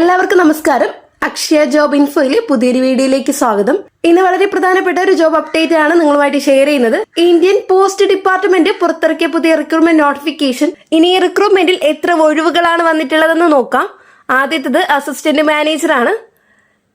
എല്ലാവർക്കും നമസ്കാരം. അക്ഷയ ജോബ് ഇൻഫോയിലെ പുതിയൊരു വീഡിയോയിലേക്ക് സ്വാഗതം. ഇന്ന് വളരെ പ്രധാനപ്പെട്ട ഒരു ജോബ് അപ്ഡേറ്റ് ആണ് നിങ്ങളുമായിട്ട് ഷെയർ ചെയ്യുന്നത്. ഇന്ത്യൻ പോസ്റ്റ് ഡിപ്പാർട്ട്മെന്റ് പുറത്തിറക്കിയ പുതിയ റിക്രൂട്ട്മെന്റ് നോട്ടിഫിക്കേഷൻ. ഇനി ഈ റിക്രൂട്ട്മെന്റിൽ എത്ര ഒഴിവുകളാണ് വന്നിട്ടുള്ളതെന്ന് നോക്കാം. ആദ്യത്തേത് അസിസ്റ്റന്റ് മാനേജർ ആണ്.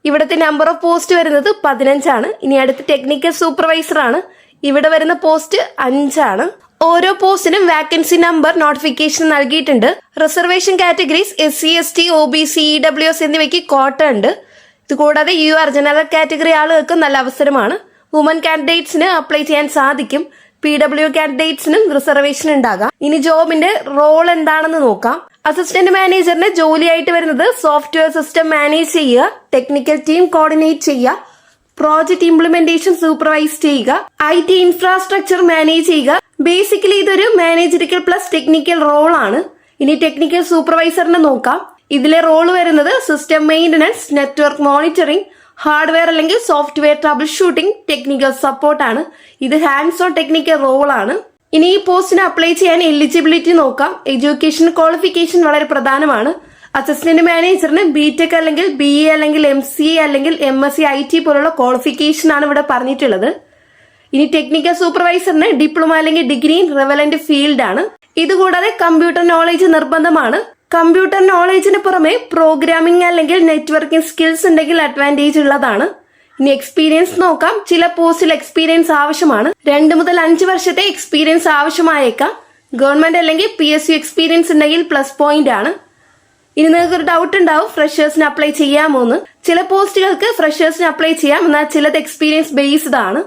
ഇവിടുത്തെ നമ്പർ ഓഫ് പോസ്റ്റ് വരുന്നത് 15 ആണ്. ഇനി അടുത്ത ടെക്നിക്കൽ സൂപ്പർവൈസർ ആണ്. ഇവിടെ വരുന്ന പോസ്റ്റ് 5 ആണ്. ഓരോ പോസ്റ്റിനും വാക്കൻസി നമ്പർ നോട്ടിഫിക്കേഷൻ നൽകിയിട്ടുണ്ട്. Reservation categories SC ST OBC EWS എന്നിവയ്ക്ക് കോട്ട ഉണ്ട്. ഇതുകൂടാതെ UR ജനറൽ കാറ്റഗറി ആളുകൾക്ക് നല്ല അവസരമാണ്. വുമൻ കാൻഡിഡേറ്റ്സിന് അപ്ലൈ ചെയ്യാൻ സാധിക്കും. PW കാൻഡിഡേറ്റ്സിനും റിസർവേഷൻ ഉണ്ടാകാം. ഇനി ജോബിന്റെ റോൾ എന്താണെന്ന് നോക്കാം. അസിസ്റ്റന്റ് മാനേജറിന്റെ ജോലിയായിട്ട് വരുന്നത് സോഫ്റ്റ്വെയർ സിസ്റ്റം മാനേജ് ചെയ്യുക, ടെക്നിക്കൽ ടീം കോർഡിനേറ്റ് ചെയ്യുക, പ്രോജക്ട് ഇംപ്ലിമെന്റേഷൻ സൂപ്പർവൈസ് ചെയ്യുക, IT ഇൻഫ്രാസ്ട്രക്ചർ മാനേജ് ചെയ്യുക. ബേസിക്കലി ഇതൊരു മാനേജറിക്കൽ പ്ലസ് ടെക്നിക്കൽ റോൾ ആണ്. ഇനി ടെക്നിക്കൽ സൂപ്പർവൈസറിനെ നോക്കാം. ഇതിലെ റോൾ വരുന്നത് system maintenance, network monitoring, hardware അല്ലെങ്കിൽ software troubleshooting, technical support ആണ്. ഇത് ഹാൻഡ്സ് ഓൺ ടെക്നിക്കൽ റോൾ ആണ്. ഇനി ഈ പോസ്റ്റിന് അപ്ലൈ ചെയ്യാൻ എലിജിബിലിറ്റി നോക്കാം. എഡ്യൂക്കേഷൻ ക്വാളിഫിക്കേഷൻ വളരെ പ്രധാനമാണ്. അസിസ്റ്റന്റ് മാനേജറിന് BTech അല്ലെങ്കിൽ BA അല്ലെങ്കിൽ MCA അല്ലെങ്കിൽ MSc IT പോലുള്ള ക്വാളിഫിക്കേഷൻ ആണ് ഇവിടെ പറഞ്ഞിട്ടുള്ളത്. ഇനി ടെക്നിക്കൽ സൂപ്പർവൈസറിന് ഡിപ്ലോമ അല്ലെങ്കിൽ ഡിഗ്രി ഇൻ റെലവന്റ് ഫീൽഡ് ആണ്. ഇതുകൂടാതെ കമ്പ്യൂട്ടർ നോളേജ് നിർബന്ധമാണ്. കമ്പ്യൂട്ടർ നോളേജിന് പുറമെ പ്രോഗ്രാമിംഗ് അല്ലെങ്കിൽ നെറ്റ്വർക്കിംഗ് സ്കിൽസ് ഉണ്ടെങ്കിൽ അഡ്വാൻറ്റേജ് ഉള്ളതാണ്. ഇനി എക്സ്പീരിയൻസ് നോക്കാം. ചില പോസ്റ്റിൽ എക്സ്പീരിയൻസ് ആവശ്യമാണ്. 2 മുതൽ 5 വർഷത്തെ എക്സ്പീരിയൻസ് ആവശ്യമായേക്കാം. ഗവൺമെന്റ് അല്ലെങ്കിൽ PSU എക്സ്പീരിയൻസ് ഉണ്ടെങ്കിൽ പ്ലസ് പോയിന്റ് ആണ്. ഇനി നിങ്ങൾക്ക് ഒരു ഡൗട്ട് ഉണ്ടാവും, ഫ്രഷേഴ്സിന് അപ്ലൈ ചെയ്യാമോന്ന്. ചില പോസ്റ്റുകൾക്ക് ഫ്രഷേഴ്സിന് അപ്ലൈ ചെയ്യാം, എന്നാൽ ചിലത് എക്സ്പീരിയൻസ് ബേസ്ഡ് ആണ്.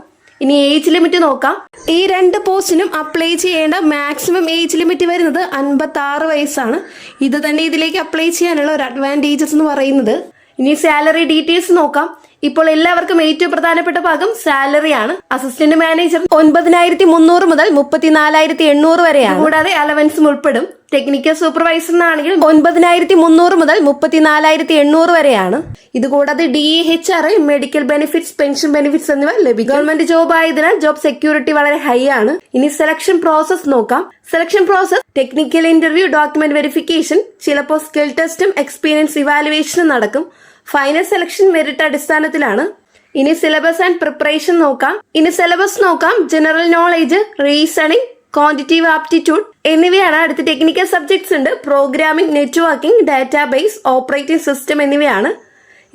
ഇനി ഏജ് ലിമിറ്റ് നോക്കാം. ഈ 2 പോസ്റ്റിനും അപ്ലൈ ചെയ്യേണ്ട മാക്സിമം ഏജ് ലിമിറ്റ് വരുന്നത് 56 വയസ്സാണ്. ഇത് തന്നെ ഇതിലേക്ക് അപ്ലൈ ചെയ്യാനുള്ള ഒരു അഡ്വാൻറ്റേജസ് എന്ന് പറയുന്നത്. ഇനി സാലറി ഡീറ്റെയിൽസ് നോക്കാം. ഇപ്പോൾ എല്ലാവർക്കും ഏറ്റവും പ്രധാനപ്പെട്ട ഭാഗം സാലറി ആണ്. അസിസ്റ്റന്റ് മാനേജർ 9300 മുതൽ 34,800 വരെയാണ്. കൂടാതെ അലവൻസും ഉൾപ്പെടും. ടെക്നിക്കൽ സൂപ്പർവൈസറിനാണെങ്കിൽ 9300 മുതൽ 34,800 വരെയാണ്. ഇതുകൂടാതെ DAHR, medical benefits, pension benefits എന്നിവ ലഭിക്കും. ഗവൺമെന്റ് ജോബ് ആയതിനാൽ ജോബ് സെക്യൂരിറ്റി വളരെ ഹൈ ആണ്. ഇനി സെലക്ഷൻ പ്രോസസ് നോക്കാം. Selection process technical interview, document verification, ചിലപ്പോൾ സ്കിൽ ടെസ്റ്റും എക്സ്പീരിയൻസ് ഇവാലുവേഷനും നടക്കും. ഫൈനൽ സെലക്ഷൻ മെറിറ്റ് അടിസ്ഥാനത്തിലാണ്. ഇനി സിലബസ് ആൻഡ് പ്രിപ്പറേഷൻ നോക്കാം. ഇനി സിലബസ് നോക്കാം. General knowledge, reasoning, quantitative aptitude എന്നിവയാണ്. അടുത്ത ടെക്നിക്കൽ സബ്ജക്ട്സ് ഉണ്ട്. Programming, networking, database, operating system എന്നിവയാണ്.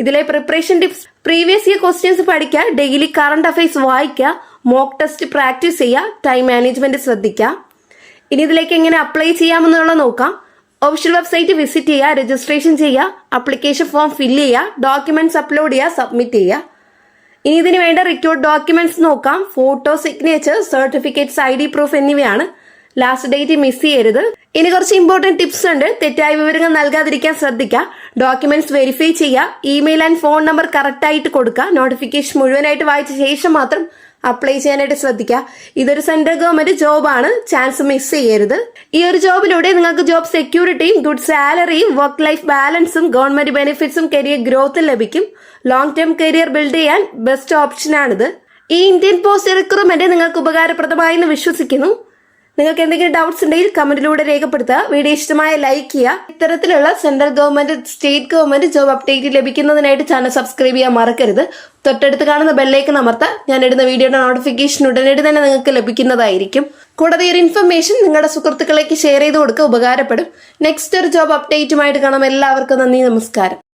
ഇതിലെ preparation tips: previous year questions പഠിക്കുക, ഡെയിലി കറണ്ട് അഫയേഴ്സ് വായിക്കുക, മോക്ക് ടെസ്റ്റ് പ്രാക്ടീസ് ചെയ്യുക, ടൈം മാനേജ്മെന്റ് ശ്രദ്ധിക്കുക. ഇനി ഇതിലേക്ക് എങ്ങനെ അപ്ലൈ ചെയ്യാമെന്നുള്ള നോക്കാം. ഒഫീഷ്യൽ വെബ്സൈറ്റ് വിസിറ്റ് ചെയ്യുക, രജിസ്ട്രേഷൻ ചെയ്യുക, ആപ്ലിക്കേഷൻ ഫോം ഫില്ല് ചെയ്യുക, ഡോക്യുമെന്റ്സ് അപ്ലോഡ് ചെയ്യുക, സബ്മിറ്റ് ചെയ്യുക. ഇനി ഇതിന് വേണ്ട റിക്വയർഡ് ഡോക്യുമെന്റ്സ് നോക്കാം. Photo, signature, certificates, ID proof എന്നിവയാണ്. ലാസ്റ്റ് ഡേറ്റ് മിസ് ചെയ്യരുത്. ഇനി കുറച്ച് ഇമ്പോർട്ടന്റ് ടിപ്സ് ഉണ്ട്. തെറ്റായ വിവരങ്ങൾ നൽകാതിരിക്കാൻ ശ്രദ്ധിക്കുക. ഡോക്യുമെന്റ്സ് വെരിഫൈ ചെയ്യുക. Email and phone number correct ആയിട്ട് കൊടുക്കുക. നോട്ടിഫിക്കേഷൻ മുഴുവനായിട്ട് വായിച്ച ശേഷം മാത്രം അപ്ലൈ ചെയ്യാനായിട്ട് ശ്രദ്ധിക്കുക. ഇതൊരു സെൻട്രൽ ഗവൺമെന്റ് ജോബാണ്. ചാൻസ് മിസ് ചെയ്യരുത്. ഈ ഒരു ജോബിലൂടെ നിങ്ങൾക്ക് ജോബ് സെക്യൂരിറ്റിയും ഗുഡ് സാലറിയും വർക്ക് ലൈഫ് ബാലൻസും ഗവൺമെന്റ് ബെനിഫിറ്റ്സും കരിയർ ഗ്രോത്തും ലഭിക്കും. ലോങ് ടേം കരിയർ ബിൽഡ് ചെയ്യാൻ ബെസ്റ്റ് ഓപ്ഷനാണിത്. ഈ ഇന്ത്യൻ പോസ്റ്റ് റിക്രൂട്ട്മെന്റ് നിങ്ങൾക്ക് ഉപകാരപ്രദമായി എന്ന് വിശ്വസിക്കുന്നു. നിങ്ങൾക്ക് എന്തെങ്കിലും ഡൗട്ട്സ് ഉണ്ടെങ്കിൽ കമന്റിലൂടെ രേഖപ്പെടുത്തുക. വീഡിയോ ഇഷ്ടമായ ലൈക്ക് ചെയ്യുക. ഇത്തരത്തിലുള്ള central government, state government job update ലഭിക്കുന്നതിനായിട്ട് ചാനൽ സബ്സ്ക്രൈബ് ചെയ്യാൻ മറക്കരുത്. തൊട്ടടുത്ത് കാണുന്ന ബെല്ലൈക്കൺ അമർത്താൻ ഞാൻ ഇടുന്ന വീഡിയോയുടെ നോട്ടിഫിക്കേഷൻ ഉടനടി തന്നെ നിങ്ങൾക്ക് ലഭിക്കുന്നതായിരിക്കും. കൂടാതെ ഈ ഒരു ഇൻഫർമേഷൻ നിങ്ങളുടെ സുഹൃത്തുക്കളിലേക്ക് ഷെയർ ചെയ്ത് കൊടുക്കുക, ഉപകാരപ്പെടും. നെക്സ്റ്റ് ഒരു ജോബ് അപ്ഡേറ്റുമായിട്ട് കാണാം. എല്ലാവർക്കും നന്ദി, നമസ്കാരം.